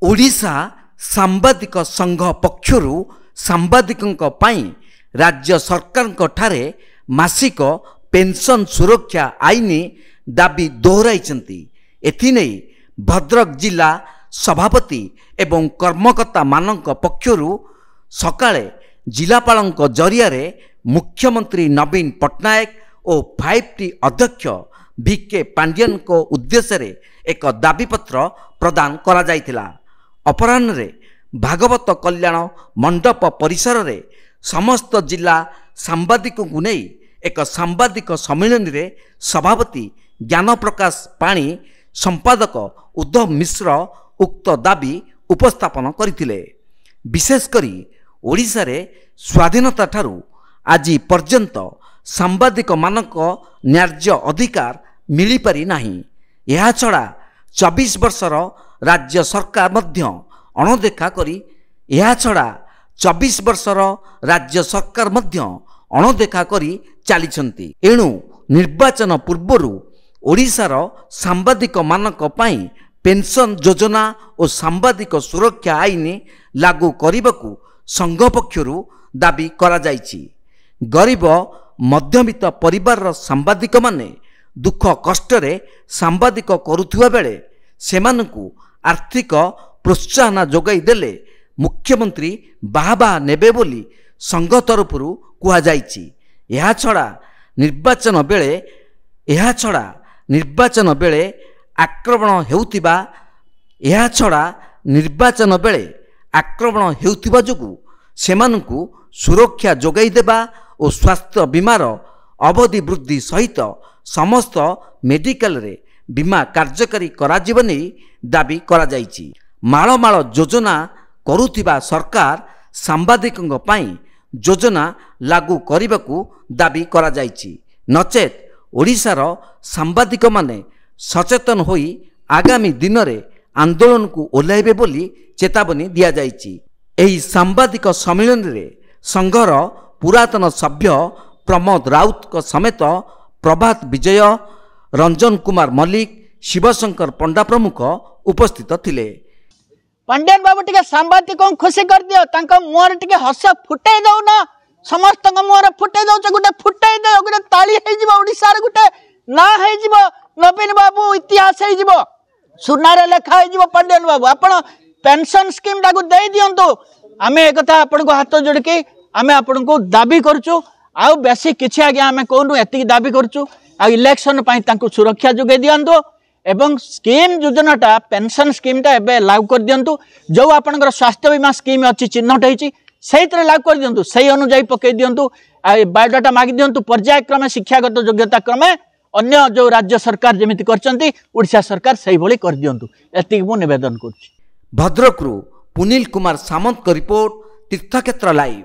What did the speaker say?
ओडिशा सांबादिक संघ पक्षरु सांबादिकंक पई राज्य सरकार ठारे मासिक पेंशन सुरक्षा आईन दाबी दोहराइछंती। एथिनै भद्रक जिला सभापति एवं कर्मकर्ता मानक पक्षरु सकाळे जिलापालंक जरियारे मुख्यमंत्री नवीन पट्टनायक और 5T अध्यक्ष VK पांडियन को उद्देश्य रे एक दाबीपत्र प्रदान करा जायतिला। अपराह्न रे भागवत कल्याण मंडप परिसर रे समस्त जिला सांबादिक को नहीं एक सांबादिक सम्मेलन रे सभापति ज्ञान प्रकाश पाणी संपादक उद्धव मिश्र उक्त दाबी उपस्थापन करथिले। विशेष करी ओडिशा रे स्वाधीनता ठारू आज पर्यंत सांबादिक मानक न्याय्य अधिकार मिली पारि नाही। यह छड़ा 24 वर्षर राज्य सरकार मध्य अणदेखा करी राज्य सरकार मध्य अणदेखा करी चलीछंती। एणु निर्वाचन पूर्वरु ओडिशार सांबादिक मानक पई पेंशन योजना और सांबादिक सुरक्षा आईन लागू करने संघ पक्षरु दाबी करा जायछि। गरीब मध्यवित्त परिवार सांबादिक माने दुख कष्टरे सांबादिक करुथुवा बेले सेमानकु आर्थिक प्रोत्साहन जोगाई देले मुख्यमंत्री बाहा नेबे बोली संघ तरफरु कुहा जायछि। यह छड़ा निर्वाचन बेले आक्रमण हेउतिबा जोगु सेमानकु सुरक्षा जोगाई देबा और स्वास्थ्य बीमार अवधि वृद्धि सहित समस्त मेडिकल रे बीमा कार्यकारी कराजिब नै दाबी करा जायछि। माळमाळ योजना करुथिबा सरकार सांबादिकंक पई योजना लागू करने दाबी करा जायछि। नचेत ओडिशार सांबादिक माने सचेतन होई आगामी दिन रे आंदोलन को ओह्लाइबे बोली चेतावनी दिया जायछि। एही सांबादिक सम्मेलन रे संघर पुरातन सभ्य प्रमोद राउत को समेत प्रभात विजय रंजन कुमार मल्लिक शिवशंकर पंडा प्रमुख उपस्थित थिले। पांड्यन बाबू टिके सांबादिक खुशी कर दियो, तांका मुहर टिके हस फुटाई दो ना, समस्त मुहर फुटाई दो, गोटे फुटाई दो, गोटे ताली हे जिवो, ओडिसा रे गोटे ना हे जिवो, नवीन बाबू इतिहास हे जिवो, सुनारे लेखा हे जिवो। पांड्यन बाबू आपण पेंशन स्कीम टाको दे दियंतु। आमे एक कथा आपण को हाथ जोड़ के आमे आपण को दाबी करछु। आउ बेसी किछि आगे आमे कोनु एति दाबी करछु। आ इलेक्शन पई तांको सुरक्षा जोगे दियंतु एवं स्कीम योजनाटा पेंशन स्कीमटा एबे लागू कर दियंतु। जो आपनकर स्वास्थ्य बीमा स्कीम अछि चिन्हट हेछि सेहितरे लागू कर दियंतु, सेही अनुଯାयी पकई दियंतु। आ बायोडाटा मागी दियंतु, पर्याय क्रमे शिक्षागत योग्यता क्रमे अन्य जो राज्य सरकार जेमिति करचंती ओडिशा सरकार सेही भली कर दियंतु। एति मु निवेदन करछि। भद्रकरू पुनील कुमार सामंत को रिपोर्ट, तीर्थक्षेत्र लाइव।